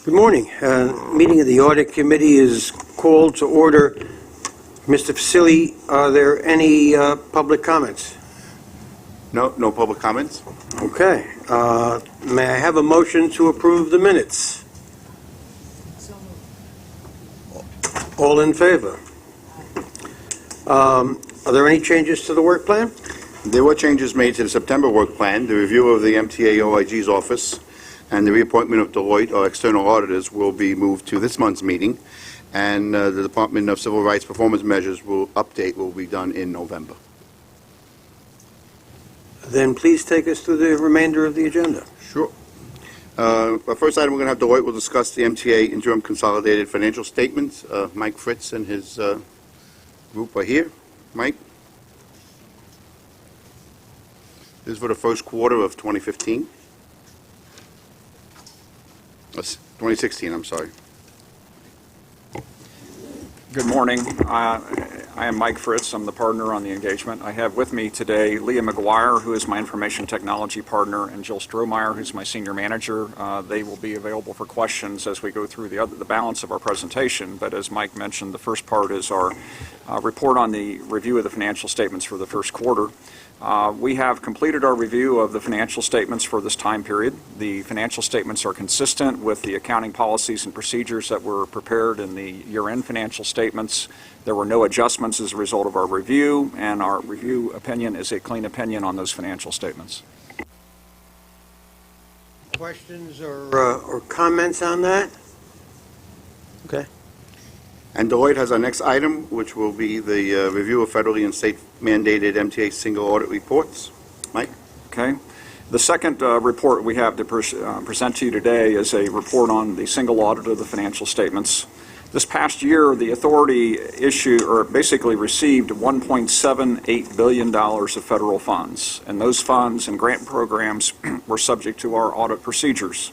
Good morning. Meeting of the Audit Committee is called to order. Mr. Facili, are there any public comments? No public comments. Okay. May I have a motion to approve the minutes? All in favor? Are there any changes to the work plan? There were changes made to the September work plan. The review of the MTA OIG's office and the reappointment of Deloitte, our external auditors, will be moved to this month's meeting, and the Department of Civil Rights performance measures update will be done in November. Then please take us through the remainder of the agenda. Sure. Our first item, we're going to have Deloitte will discuss the MTA interim consolidated financial statements. Mike Fritz and his group are here. Mike? This is for the first quarter of 2015. 2016, I'm sorry. Good morning. I am Mike Fritz. I'm the partner on the engagement. I have with me today Leah McGuire, who is my information technology partner, and Jill Strohmeyer, who's my senior manager. They will be available for questions as we go through the balance of our presentation. But as Mike mentioned, the first part is our report on the review of the financial statements for the first quarter. We have completed our review of the financial statements for this time period. The financial statements are consistent with the accounting policies and procedures that were prepared in the year-end financial statements. There were no adjustments as a result of our review, and our review opinion is a clean opinion on those financial statements. Questions or comments on that? Okay. And Deloitte has our next item, which will be the review of federally and state-mandated MTA single audit reports. Mike? Okay. The second report we have to present to you today is a report on the single audit of the financial statements. This past year, the authority basically received $1.78 billion of federal funds, and those funds and grant programs were subject to our audit procedures.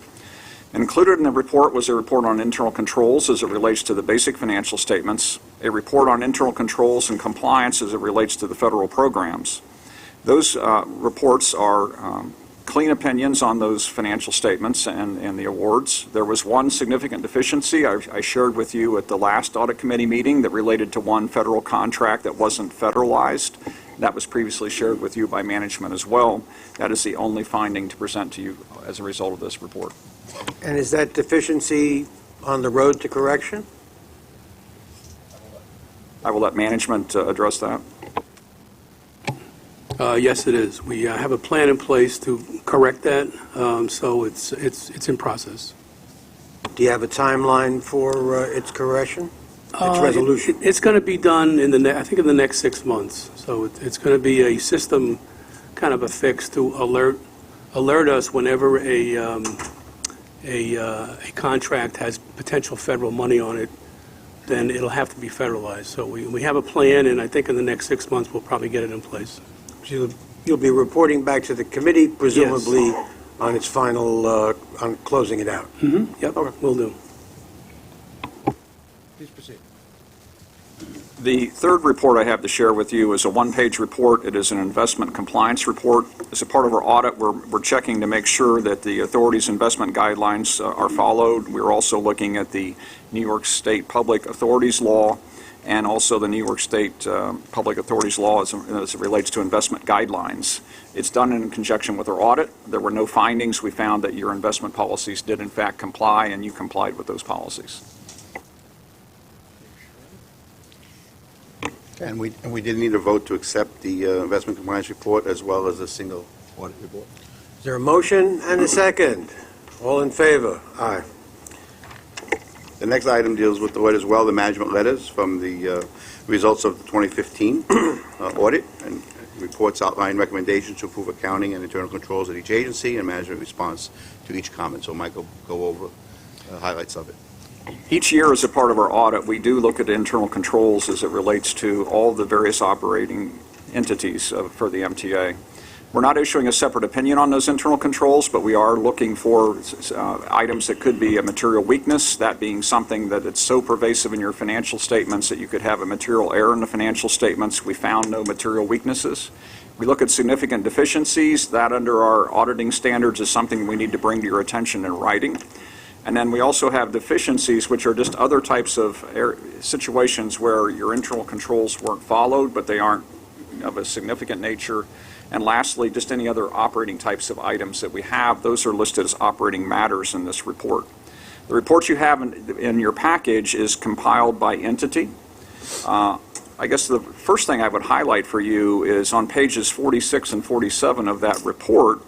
Included in the report was a report on internal controls as it relates to the basic financial statements, a report on internal controls and compliance as it relates to the federal programs. Those reports are clean opinions on those financial statements and the awards. There was one significant deficiency I shared with you at the last audit committee meeting that related to one federal contract that wasn't federalized. That was previously shared with you by management as well. That is the only finding to present to you as a result of this report. And is that deficiency on the road to correction? I will let management address that. Yes, it is. We have a plan in place to correct that, so it's in process. Do you have a timeline for its correction? Its resolution? It's going to be done in I think in the next 6 months. So it's going to be a system, kind of a fix to alert us whenever a contract has potential federal money on it, then it'll have to be federalized. So we have a plan, and I think in the next 6 months we'll probably get it in place. So you'll be reporting back to the committee, presumably, yes, on its final, on closing it out. Mm-hmm. Yep, okay. Will do. Please proceed. The third report I have to share with you is a one-page report. It is an investment compliance report. As a part of our audit, we're checking to make sure that the authority's investment guidelines are followed. We're also looking at the New York State Public Authorities Law and also the New York State Public Authorities Law as it relates to investment guidelines. It's done in conjunction with our audit. There were no findings. We found that your investment policies did in fact comply, and you complied with those policies. And we did need a vote to accept the investment compliance report as well as the single audit report. Is there a motion and a second? All in favor? Aye. The next item deals with Deloitte as well, the management letters from the results of the 2015 audit, and reports outline recommendations to improve accounting and internal controls at each agency and management response to each comment. So Mike will go over highlights of it. Each year as a part of our audit, we do look at internal controls as it relates to all the various operating entities for the MTA. We're not issuing a separate opinion on those internal controls, but we are looking for items that could be a material weakness, that being something that it's so pervasive in your financial statements that you could have a material error in the financial statements. We found no material weaknesses. We look at significant deficiencies. That, under our auditing standards, is something we need to bring to your attention in writing. And then we also have deficiencies, which are just other types of situations where your internal controls weren't followed, but they aren't of a significant nature. And lastly, just any other operating types of items that we have, those are listed as operating matters in this report. The report you have in your package is compiled by entity. I guess the first thing I would highlight for you is on pages 46 and 47 of that report.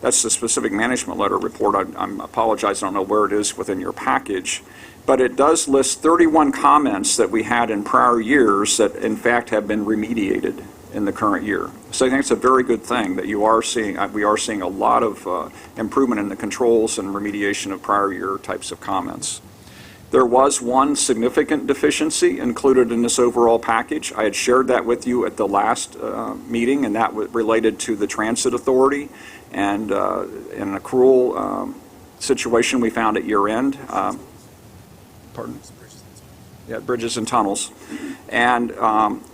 That's the specific management letter report. I apologize, I don't know where it is within your package, but it does list 31 comments that we had in prior years that in fact have been remediated in the current year. So I think it's a very good thing that we are seeing a lot of improvement in the controls and remediation of prior year types of comments. There was one significant deficiency included in this overall package. I had shared that with you at the last meeting, and that related to the Transit Authority and an accrual situation we found at year end. Pardon? Yeah, bridges and tunnels. And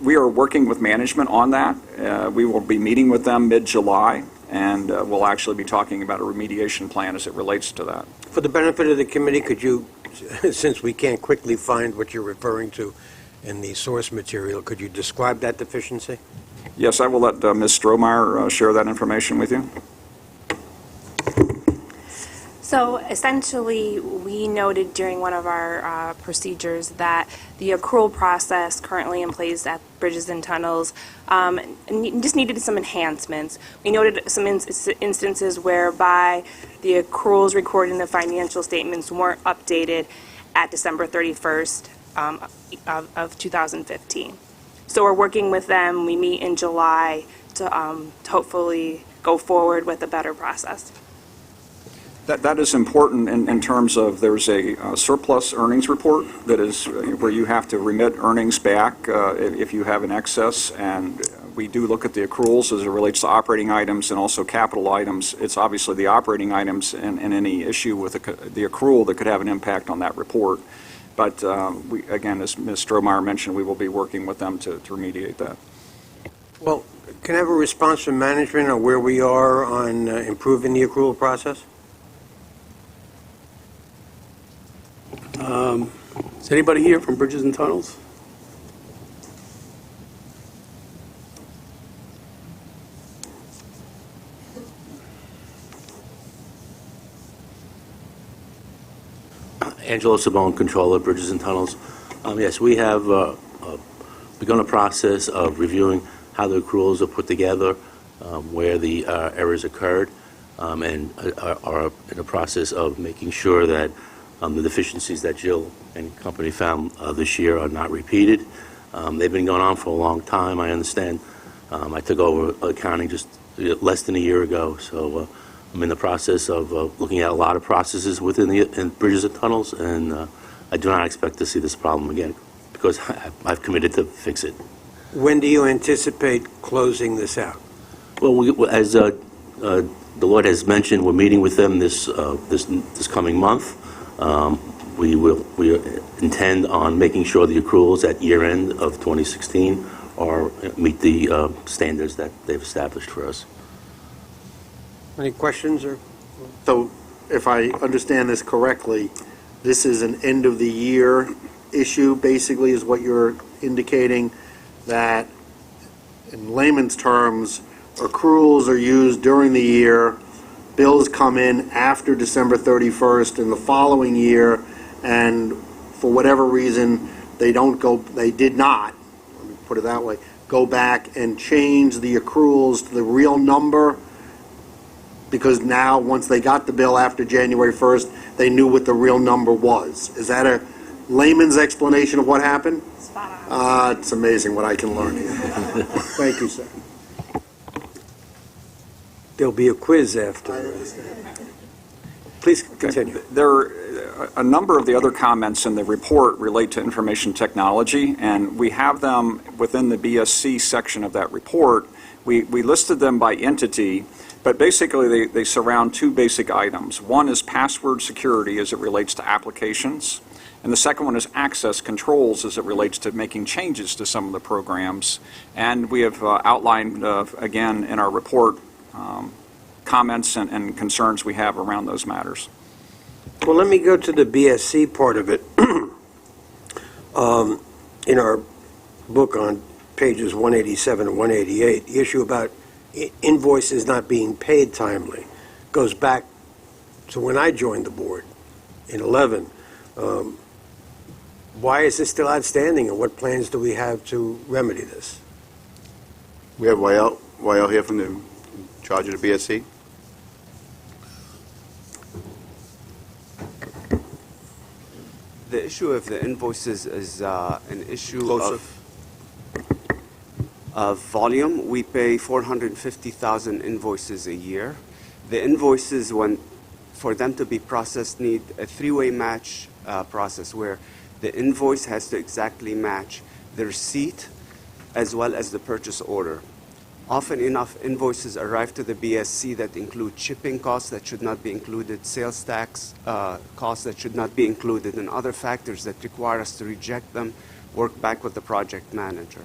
we are working with management on that. We will be meeting with them mid-July, and we'll actually be talking about a remediation plan as it relates to that. For the benefit of the committee, could you, since we can't quickly find what you're referring to in the source material, could you describe that deficiency? Yes, I will let Ms. Strohmeyer share that information with you. So essentially, we noted during one of our procedures that the accrual process currently in place at Bridges and Tunnels just needed some enhancements. We noted some instances whereby the accruals recorded in the financial statements weren't updated at December 31st of 2015. So we're working with them. We meet in July to hopefully go forward with a better process. That is important in terms of there's a surplus earnings report that is where you have to remit earnings back if you have an excess, and we do look at the accruals as it relates to operating items and also capital items. It's obviously the operating items and any issue with the accrual that could have an impact on that report. But we, again, as Ms. Strohmeyer mentioned, we will be working with them to remediate that. Well, can I have a response from management on where we are on improving the accrual process? Is anybody here from Bridges and Tunnels? Angelo Sabone, Controller, Bridges and Tunnels. Yes, we have begun a process of reviewing how the accruals are put together, where the errors occurred, and are in the process of making sure that the deficiencies that Jill and company found this year are not repeated. They've been going on for a long time, I understand. I took over accounting just less than a year ago, so I'm in the process of looking at a lot of processes within Bridges and Tunnels, and I do not expect to see this problem again because I've committed to fix it. When do you anticipate closing this out? Well, as the Lord has mentioned, we're meeting with them this coming month. We intend on making sure the accruals at year end of 2016 meet the standards that they've established for us. Any questions? Or So if I understand this correctly, this is an end of the year issue, basically, is what you're indicating, that in layman's terms, accruals are used during the year, bills come in after December 31st in the following year, and for whatever reason, they did not, let me put it that way, go back and change the accruals to the real number, because now, once they got the bill after January 1st, they knew what the real number was. Is that a layman's explanation of what happened? Spot on. It's amazing what I can learn here. Thank you, sir. there'll be a quiz after. Please continue. A number of the other comments in the report relate to information technology, and we have them within the BSC section of that report. We listed them by entity, but basically they surround two basic items. One is password security as it relates to applications, and the second one is access controls as it relates to making changes to some of the programs. And we have outlined, again, in our report, comments and concerns we have around those matters. Well, let me go to the BSC part of it. In our book on pages 187 and 188, the issue about invoices not being paid timely goes back to when I joined the board in 11. Why is this still outstanding, and what plans do we have to remedy this? We have Wael here from the in charge of the BSC. The issue of the invoices is an issue Closer. of volume. We pay 450,000 invoices a year. The invoices, for them to be processed, need a three-way match process where the invoice has to exactly match the receipt as well as the purchase order. Often enough, invoices arrive to the BSC that include shipping costs that should not be included, sales tax costs that should not be included, and other factors that require us to reject them, work back with the project manager.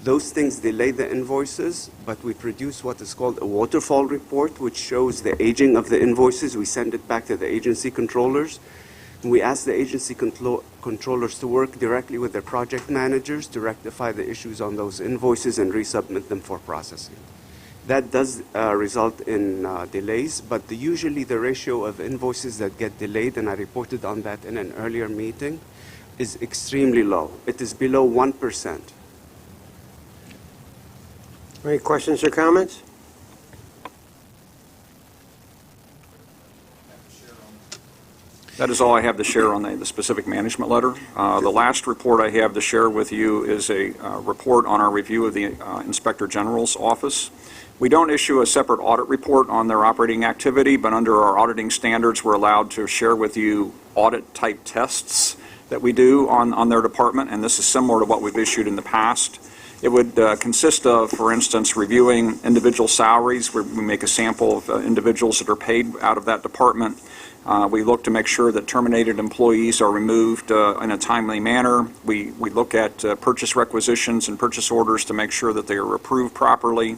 Those things delay the invoices, but we produce what is called a waterfall report, which shows the aging of the invoices. We send it back to the agency controllers. We ask the agency controllers to work directly with their project managers to rectify the issues on those invoices and resubmit them for processing. That does result in delays, but usually the ratio of invoices that get delayed, and I reported on that in an earlier meeting, is extremely low. It is below 1%. Any questions or comments? That is all I have to share on the specific management letter. The last report I have to share with you is a report on our review of the Inspector General's office. We don't issue a separate audit report on their operating activity, but under our auditing standards, we're allowed to share with you audit-type tests that we do on their department, and this is similar to what we've issued in the past. It would consist of, for instance, reviewing individual salaries, where we make a sample of individuals that are paid out of that department. We look to make sure that terminated employees are removed in a timely manner. We look at purchase requisitions and purchase orders to make sure that they are approved properly.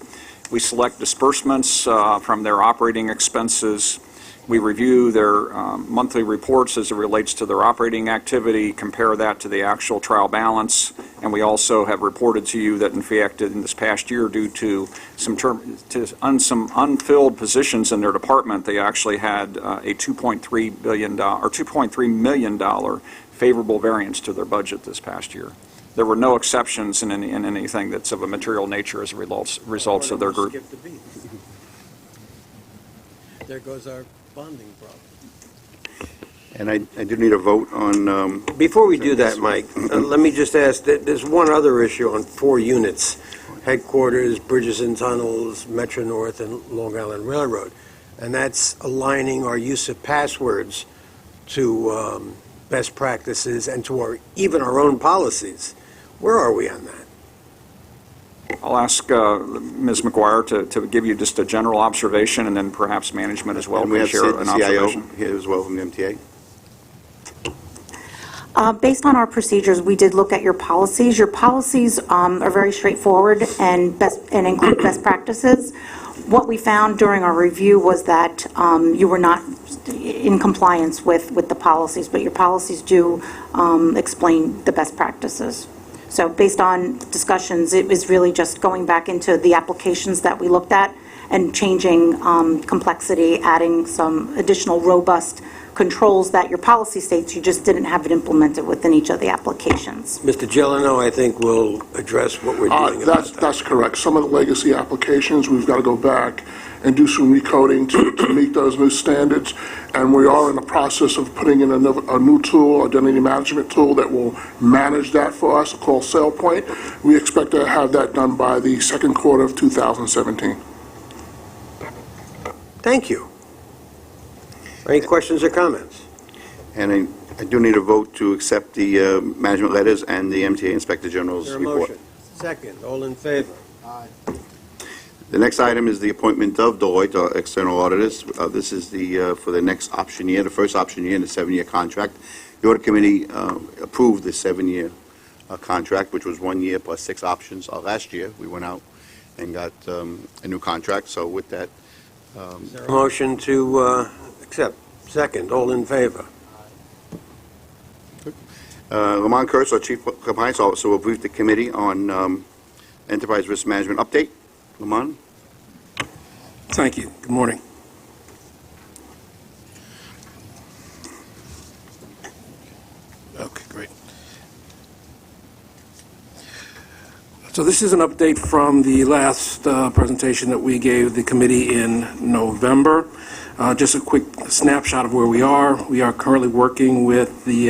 We select disbursements from their operating expenses. We review their monthly reports as it relates to their operating activity, compare that to the actual trial balance, and we also have reported to you that, in fact, in this past year, due to some unfilled positions in their department, they actually had a $2.3 million favorable variance to their budget this past year. There were no exceptions in anything that's of a material nature as a results of their group. Skip the beat. There goes our bonding problem. And I do need a vote on, Before we do that, Mike, let me just ask, there's one other issue on 4 units, headquarters, bridges and tunnels, Metro North, and Long Island Railroad, and that's aligning our use of passwords to best practices and to even our own policies. Where are we on that? I'll ask Ms. McGuire to give you just a general observation, and then perhaps management as well and we can have share Sid, an the CIO observation. here as well from the MTA. Based on our procedures, we did look at your policies. Your policies are very straightforward and include best practices. What we found during our review was that you were not in compliance with the policies, but your policies do explain the best practices. So based on discussions, it was really just going back into the applications that we looked at and changing complexity, adding some additional robust controls that your policy states, you just didn't have it implemented within each of the applications. Mr. Gelano, I think, will address what we're doing about that. That's correct. Some of the legacy applications, we've got to go back and do some recoding to meet those new standards. And we are in the process of putting in a new tool, identity management tool, that will manage that for us, called SailPoint. We expect to have that done by the second quarter of 2017. Thank you. Any questions or comments? And I do need a vote to accept the management letters and the MTA Inspector General's Is there a report. motion? Second, all in favor? The next item is the appointment of Deloitte, our external auditors. This is for the next option year, the first option year in the 7-year contract. The Audit Committee approved the 7-year contract, which was 1 year plus 6 options. Last year, we went out and got a new contract. So with that, Is there a motion to accept? Second, all in favor? Lamont Kurtz, our Chief Compliance Officer, will brief the committee on enterprise risk management update. Lamont? Thank you. Good morning. Okay, great. So this is an update from the last presentation that we gave the committee in November. Just a quick snapshot of where we are. We are currently working with the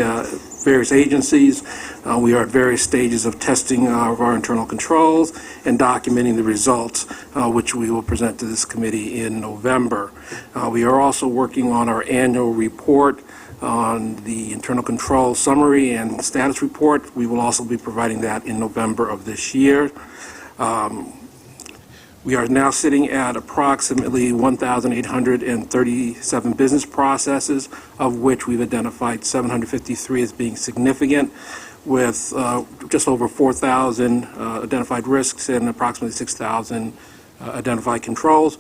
various agencies. We are at various stages of testing of our internal controls and documenting the results, which we will present to this committee in November. We are also working on our annual report on the internal control summary and status report. We will also be providing that in November of this year. We are now sitting at approximately 1,837 business processes, of which we've identified 753 as being significant, with just over 4,000 identified risks and approximately 6,000 identified controls.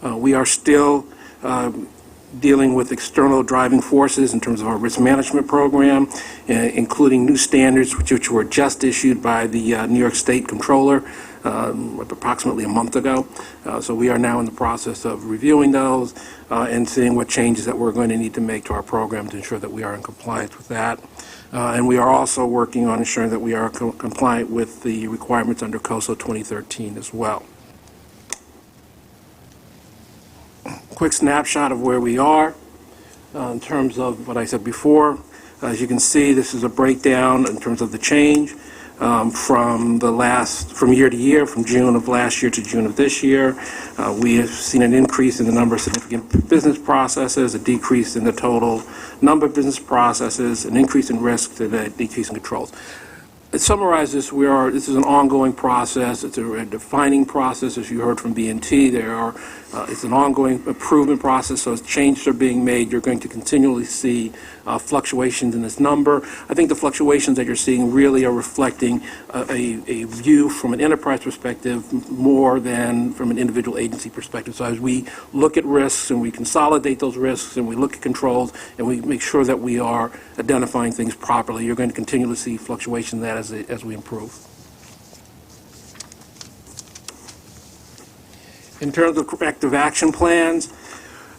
We are still dealing with external driving forces in terms of our risk management program, including new standards which were just issued by the New York State Comptroller approximately a month ago. So we are now in the process of reviewing those and seeing what changes that we're going to need to make to our program to ensure that we are in compliance with that. And we are also working on ensuring that we are compliant with the requirements under COSO 2013 as well. Quick snapshot of where we are in terms of what I said before. As you can see, this is a breakdown in terms of the change from year to year, from June of last year to June of this year. We have seen an increase in the number of significant business processes, a decrease in the total number of business processes, an increase in risks, and a decrease in controls. To summarize this, this is an ongoing process. It's a defining process, as you heard from B&T. It's an ongoing improvement process, so as changes are being made, you're going to continually see fluctuations in this number. I think the fluctuations that you're seeing really are reflecting a view from an enterprise perspective more than from an individual agency perspective. So as we look at risks and we consolidate those risks and we look at controls and we make sure that we are identifying things properly, you're going to continue to see fluctuation in that as we improve. In terms of corrective action plans,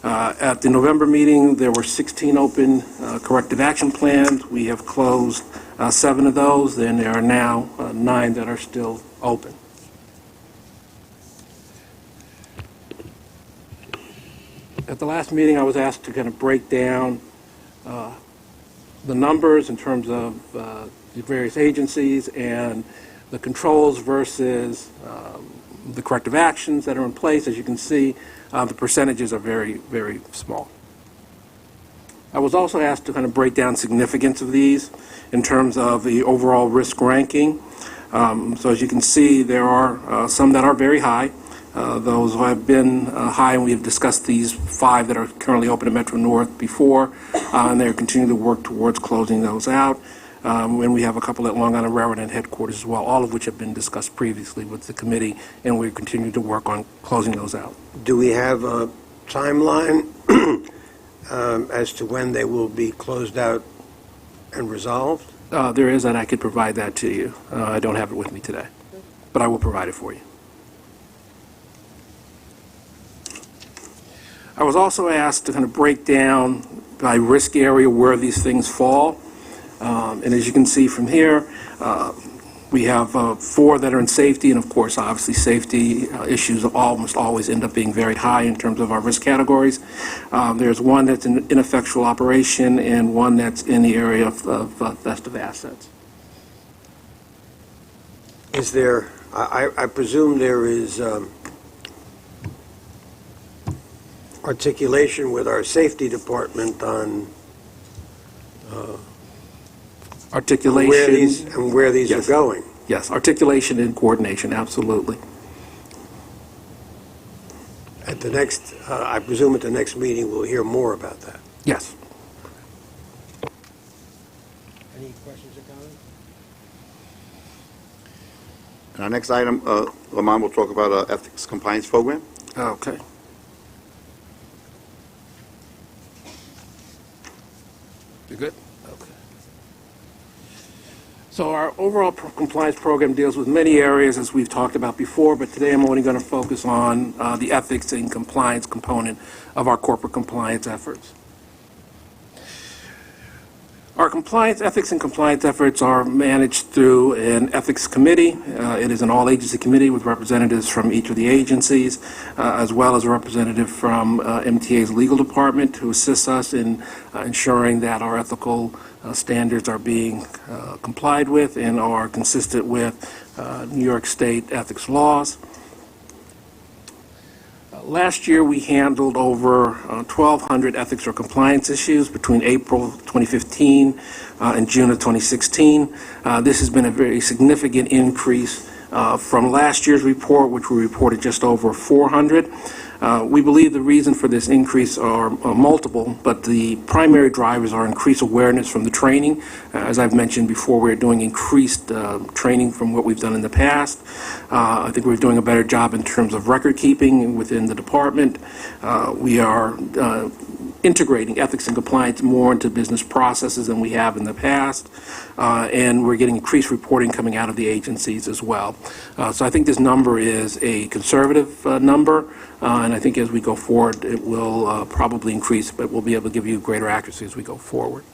at the November meeting, there were 16 open corrective action plans. We have closed 7 of those, and there are now 9 that are still open. At the last meeting, I was asked to kind of break down the numbers in terms of the various agencies and the controls versus the corrective actions that are in place. As you can see, the percentages are very, very small. I was also asked to kind of break down significance of these in terms of the overall risk ranking. So as you can see, there are some that are very high. Those have been high, and we have discussed these 5 that are currently open at Metro North before, and they're continuing to work towards closing those out. And we have a couple at Long Island Railroad and headquarters as well, all of which have been discussed previously with the committee, and we continue to work on closing those out. Do we have a timeline as to when they will be closed out and resolved? There is, and I could provide that to you. I don't have it with me today, but I will provide it for you. I was also asked to kind of break down by risk area where these things fall. And as you can see from here, we have 4 that are in safety, and of course, obviously, safety issues almost always end up being very high in terms of our risk categories. There's 1 that's in ineffectual operation and 1 that's in the area of theft of assets. Is there, I presume there is articulation with our safety department on articulation where these yes. are going. Yes, articulation and coordination, absolutely. At the next, I presume at the next meeting, we'll hear more about that. Yes. Any questions or comments? And our next item, Lamont will talk about our ethics compliance program. Okay. You're good? Okay. So our overall compliance program deals with many areas, as we've talked about before, but today I'm only going to focus on the ethics and compliance component of our corporate compliance efforts. Our ethics and compliance efforts are managed through an ethics committee. It is an all-agency committee with representatives from each of the agencies, as well as a representative from MTA's legal department who assists us in ensuring that our ethical standards are being complied with and are consistent with New York State ethics laws. Last year, we handled over 1,200 ethics or compliance issues between April 2015 and June of 2016. This has been a very significant increase from last year's report, which we reported just over 400. We believe the reason for this increase are multiple, but the primary drivers are increased awareness from the training. As I've mentioned before, we're doing increased training from what we've done in the past. I think we're doing a better job in terms of record keeping within the department. We are integrating ethics and compliance more into business processes than we have in the past, and we're getting increased reporting coming out of the agencies as well. So I think this number is a conservative number, and I think as we go forward, it will probably increase, but we'll be able to give you greater accuracy as we go forward.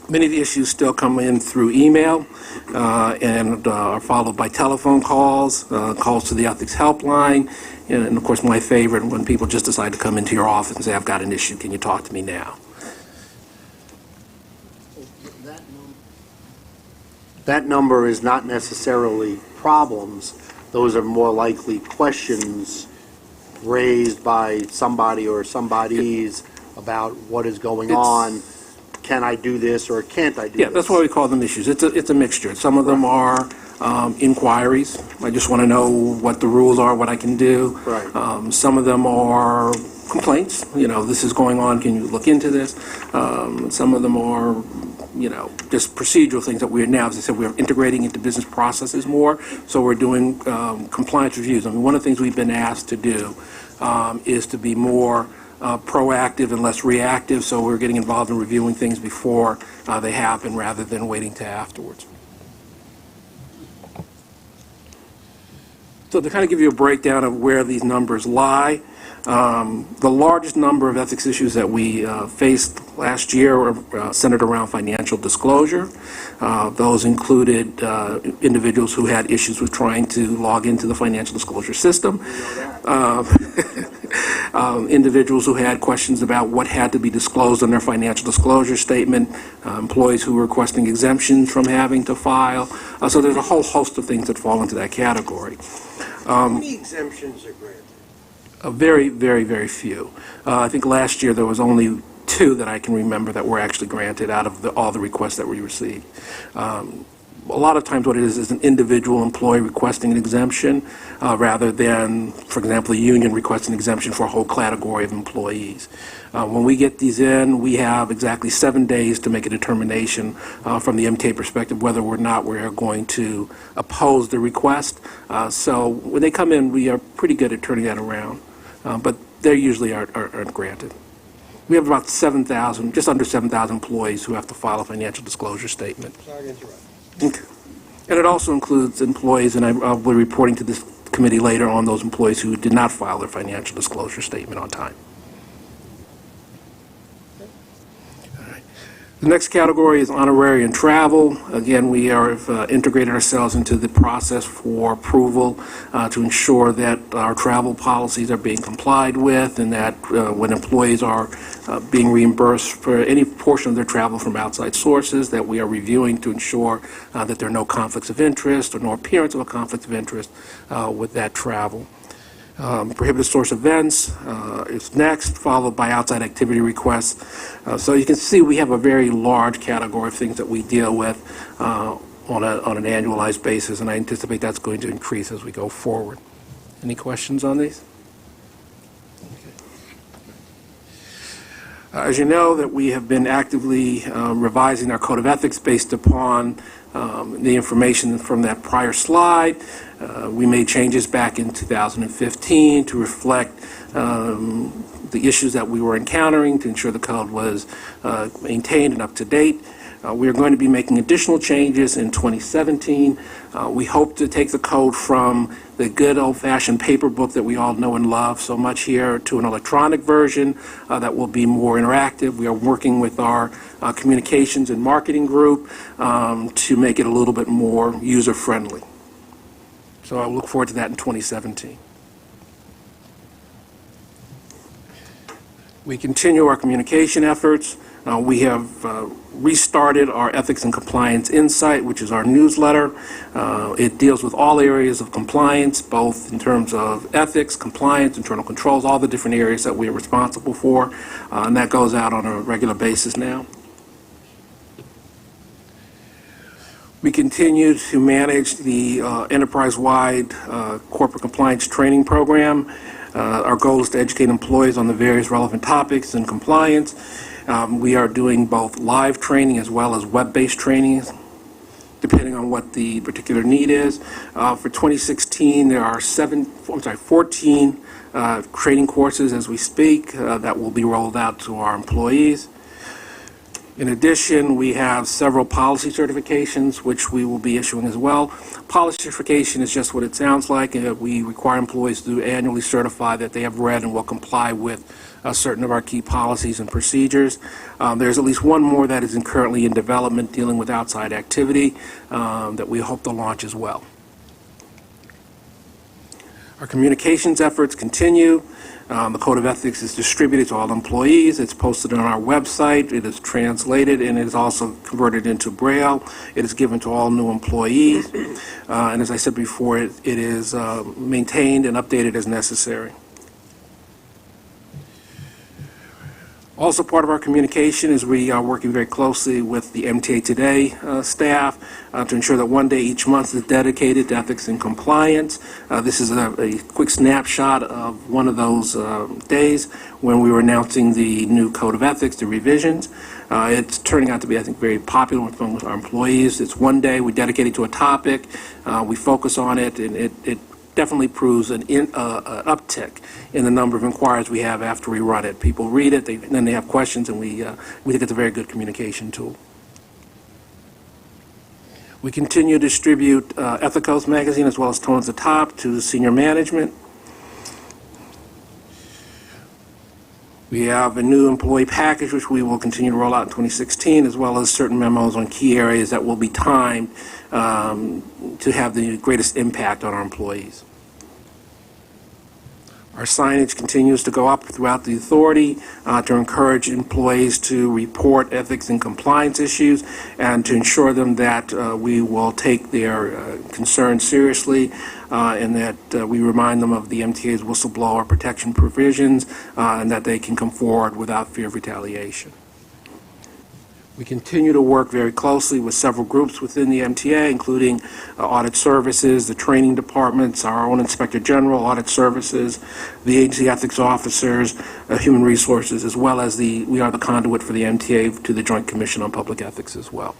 Many of the issues still come in through email and are followed by telephone calls, calls to the ethics helpline, and of course my favorite, when people just decide to come into your office and say, I've got an issue, can you talk to me now? That number is not necessarily problems. Those are more likely questions raised by somebody or somebodies about what is going on. Can I do this or can't I do this? Yeah, that's why we call them issues. It's a mixture. Some of them are inquiries. I just want to know what the rules are, what I can do. Right. Some of them are complaints. You know, this is going on, can you look into this? Some of them are, you know, just procedural things that we're now, as I said, we're integrating into business processes more, so we're doing compliance reviews. I mean, one of the things we've been asked to do is to be more proactive and less reactive, so we're getting involved in reviewing things before they happen rather than waiting to afterwards. So to kind of give you a breakdown of where these numbers lie, the largest number of ethics issues that we faced last year were centered around financial disclosure. Those included individuals who had issues with trying to log into the financial disclosure system. Individuals who had questions about what had to be disclosed on their financial disclosure statement, employees who were requesting exemptions from having to file. So there's a whole host of things that fall into that category. How many exemptions are granted? Very, very, very few. I think last year there was only 2 that I can remember that were actually granted out of all the requests that we received. A lot of times what it is an individual employee requesting an exemption rather than, for example, a union requesting an exemption for a whole category of employees. When we get these in, we have exactly 7 days to make a determination from the MTA perspective whether or not we're going to oppose the request. So when they come in, we are pretty good at turning that around, but they usually aren't granted. We have about 7,000, just under 7,000 employees who have to file a financial disclosure statement. Sorry to interrupt. Okay. And it also includes employees, and I'll be reporting to this committee later on those employees who did not file their financial disclosure statement on time. All right. The next category is honorary and travel. Again, we have integrated ourselves into the process for approval to ensure that our travel policies are being complied with and that when employees are being reimbursed for any portion of their travel from outside sources, that we are reviewing to ensure that there are no conflicts of interest or no appearance of a conflict of interest with that travel. Prohibited source events is next, followed by outside activity requests. So you can see we have a very large category of things that we deal with on an annualized basis, and I anticipate that's going to increase as we go forward. Any questions on these? As you know, that we have been actively revising our code of ethics based upon the information from that prior slide. We made changes back in 2015 to reflect the issues that we were encountering to ensure the code was maintained and up to date. We are going to be making additional changes in 2017. We hope to take the code from the good old-fashioned paper book that we all know and love so much here to an electronic version that will be more interactive. We are working with our communications and marketing group to make it a little bit more user-friendly. So I look forward to that in 2017. We continue our communication efforts. We have restarted our Ethics and Compliance Insight, which is our newsletter. It deals with all areas of compliance, both in terms of ethics, compliance, internal controls, all the different areas that we are responsible for, and that goes out on a regular basis now. We continue to manage the enterprise-wide corporate compliance training program. Our goal is to educate employees on the various relevant topics in compliance. We are doing both live training as well as web-based trainings, depending on what the particular need is. For 2016, there are 14 training courses as we speak that will be rolled out to our employees. In addition, we have several policy certifications, which we will be issuing as well. Policy certification is just what it sounds like. We require employees to annually certify that they have read and will comply with certain of our key policies and procedures. There's at least one more that is currently in development dealing with outside activity that we hope to launch as well. Our communications efforts continue. The Code of Ethics is distributed to all employees. It's posted on our website. It is translated, and it is also converted into Braille. It is given to all new employees. And as I said before, it is maintained and updated as necessary. Also part of our communication is we are working very closely with the MTA Today staff to ensure that one day each month is dedicated to ethics and compliance. This is a quick snapshot of one of those days when we were announcing the new Code of Ethics, the revisions. It's turning out to be, I think, very popular with our employees. It's one day we dedicate it to a topic, we focus on it, and it definitely proves an uptick in the number of inquiries we have after we run it. People read it, then they have questions, and we think it's a very good communication tool. We continue to distribute Ethicos magazine as well as Tones the Top to senior management. We have a new employee package which we will continue to roll out in 2016, as well as certain memos on key areas that will be timed to have the greatest impact on our employees. Our signage continues to go up throughout the authority to encourage employees to report ethics and compliance issues and to ensure them that we will take their concerns seriously and that we remind them of the MTA's whistleblower protection provisions and that they can come forward without fear of retaliation. We continue to work very closely with several groups within the MTA, including Audit Services, the training departments, our own Inspector General, Audit Services, the agency ethics officers, Human Resources, as well as we are the conduit for the MTA to the Joint Commission on Public Ethics as well.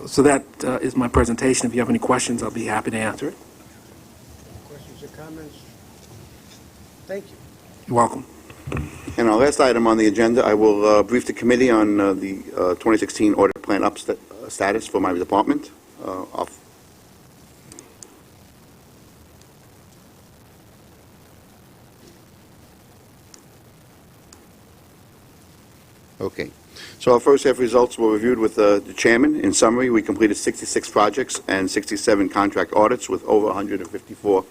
So that is my presentation. If you have any questions, I'll be happy to answer it. Questions or comments? Thank you. You're welcome. And our last item on the agenda, I will brief the committee on the 2016 audit plan status for my department. Okay. So our first half results were reviewed with the chairman. In summary, we completed 66 projects and 67 contract audits with over 154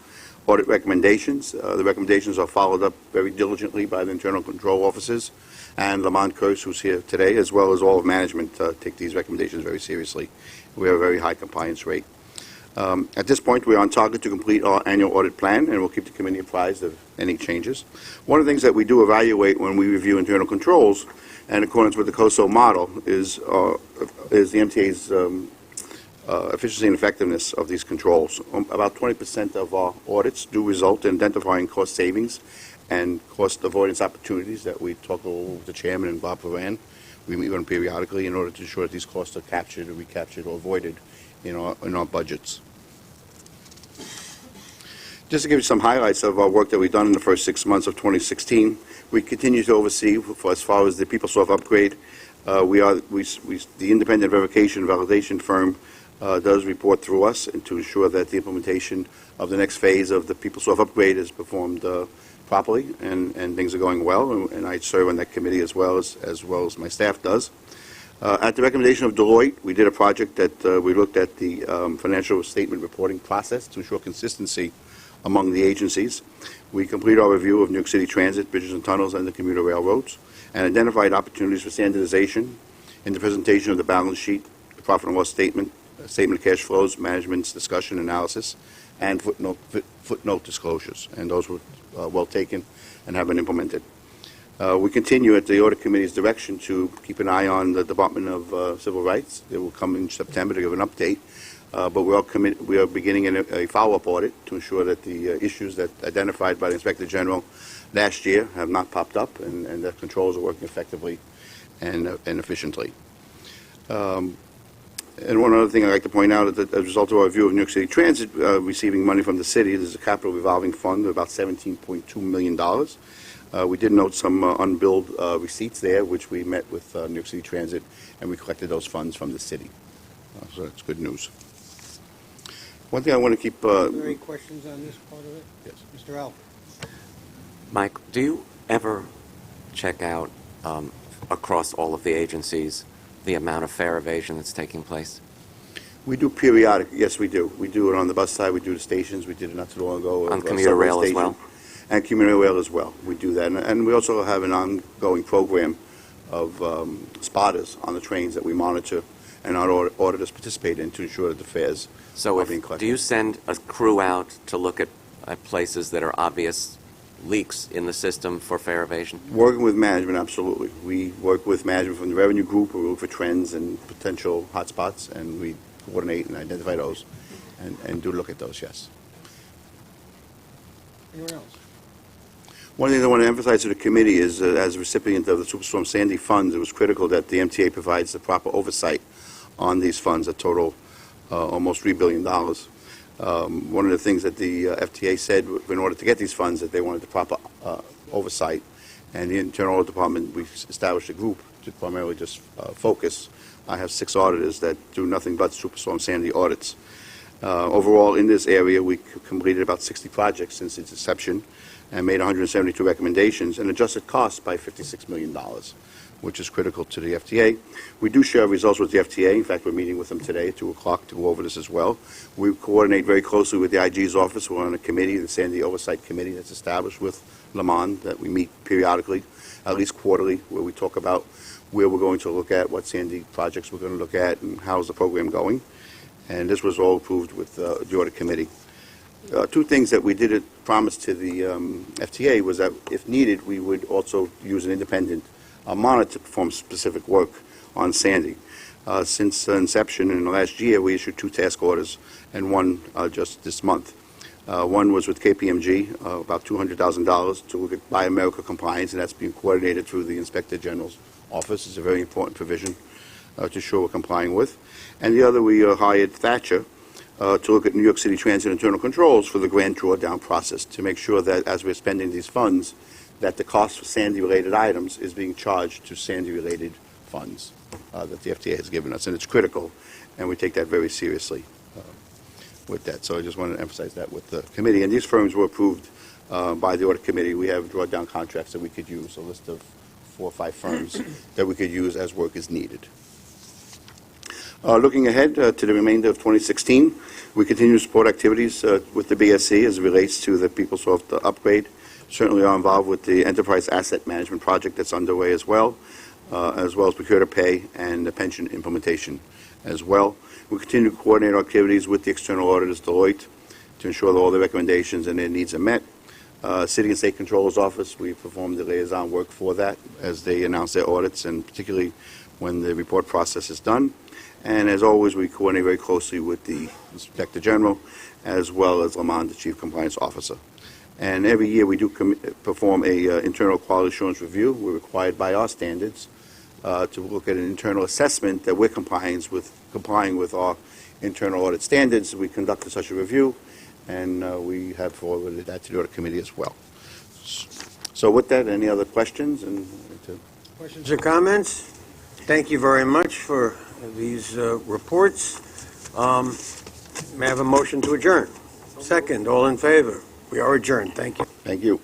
audit recommendations. The recommendations are followed up very diligently by the internal control officers and Lamont Kurz, who's here today, as well as all of management take these recommendations very seriously. We have a very high compliance rate. At this point, we're on target to complete our annual audit plan, and we'll keep the committee apprised of any changes. One of the things that we do evaluate when we review internal controls, in accordance with the COSO model, is the MTA's efficiency and effectiveness of these controls. About 20% of our audits do result in identifying cost savings and cost avoidance opportunities that we talk over with the chairman and Bob Varan. We meet with them periodically in order to ensure that these costs are captured or recaptured or avoided in our budgets. Just to give you some highlights of our work that we've done in the first 6 months of 2016, We continue to oversee, for as far as the PeopleSoft upgrade, the independent verification validation firm does report through us and to ensure that the implementation of the next phase of the PeopleSoft upgrade is performed properly and things are going well, and I serve on that committee as well as my staff does. At the recommendation of Deloitte, we did a project that we looked at the financial statement reporting process to ensure consistency among the agencies. We completed our review of New York City Transit, bridges and tunnels, and the commuter railroads, and identified opportunities for standardization in the presentation of the balance sheet, the profit and loss statement, statement of cash flows, management's discussion analysis, and footnote disclosures, and those were well taken and have been implemented. We continue at the Audit Committee's direction to keep an eye on the Department of Civil Rights. They will come in September to give an update, but we are beginning a follow-up audit to ensure that the issues that identified by the Inspector General last year have not popped up, and that controls are working effectively and efficiently. And one other thing I'd like to point out is that as a result of our review of New York City Transit receiving money from the city, there's a capital revolving fund of about $17.2 million. We did note some unbilled receipts there, which we met with New York City Transit, and we collected those funds from the city. So that's good news. One thing I want to keep... Are there any questions on this part of it? Yes. Mr. Alpert. Mike, do you ever check out, across all of the agencies, the amount of fare evasion that's taking place? We do periodic, yes, we do. We do it on the bus side, we do the stations, we did it not too long ago. On commuter rail as well? And commuter rail as well. We do that. And we also have an ongoing program of spotters on the trains that we monitor and our auditors participate in to ensure that the fares are being collected. Do you send a crew out to look at places that are obvious leaks in the system for fare evasion? Working with management, absolutely. We work with management from the revenue group, we look for trends and potential hotspots, and we coordinate and identify those and do look at those, yes. Anyone else? One thing I want to emphasize to the committee is, as a recipient of the Superstorm Sandy funds, it was critical that the MTA provides the proper oversight on these funds that total almost $3 billion. One of the things that the FTA said in order to get these funds that they wanted the proper oversight, and the Internal Audit Department, we established a group to primarily just focus. I have 6 auditors that do nothing but Superstorm Sandy audits. Overall, in this area, we completed about 60 projects since its inception and made 172 recommendations and adjusted costs by $56 million, which is critical to the FTA. We do share results with the FTA. In fact, we're meeting with them today at 2 o'clock to go over this as well. We coordinate very closely with the IG's office. We're on a committee, the Sandy Oversight Committee that's established with Lamont, that we meet periodically, at least quarterly, where we talk about where we're going to look at, what Sandy projects we're going to look at, and how's the program going. And this was all approved with the Audit Committee. 2 things that we did promise to the FTA was that, if needed, we would also use an independent monitor to perform specific work on Sandy. Since inception in the last year, we issued 2 task orders, and one just this month. One was with KPMG, about $200,000 to look at Buy America compliance, and that's being coordinated through the Inspector General's office. It's a very important provision to show we're complying with. And the other, we hired Thatcher to look at New York City Transit internal controls for the grant drawdown process to make sure that as we're spending these funds, that the cost for Sandy-related items is being charged to Sandy-related funds that the FTA has given us. And it's critical, and we take that very seriously with that. So I just wanted to emphasize that with the committee. And these firms were approved by the Audit Committee. We have drawdown contracts that we could use, a list of 4 or 5 firms that we could use as work is needed. Looking ahead to the remainder of 2016, we continue to support activities with the BSC as it relates to the PeopleSoft upgrade. Certainly are involved with the Enterprise Asset Management project that's underway as well as Procure to Pay and the pension implementation as well. We continue to coordinate our activities with the external auditors, Deloitte, to ensure that all the recommendations and their needs are met. City and State Controller's Office, we performed the liaison work for that as they announce their audits, and particularly when the report process is done. And as always, we coordinate very closely with the Inspector General as well as Lamont, the Chief Compliance Officer. And every year we do perform a internal quality assurance review. We're required by our standards to look at an internal assessment that we're complying with our internal audit standards. We conducted such a review, and we have forwarded that to the Audit Committee as well. So with that, any other questions? And Questions or comments? Thank you very much for these reports. May I have a motion to adjourn? Second, all in favor? We are adjourned. Thank you. Thank you.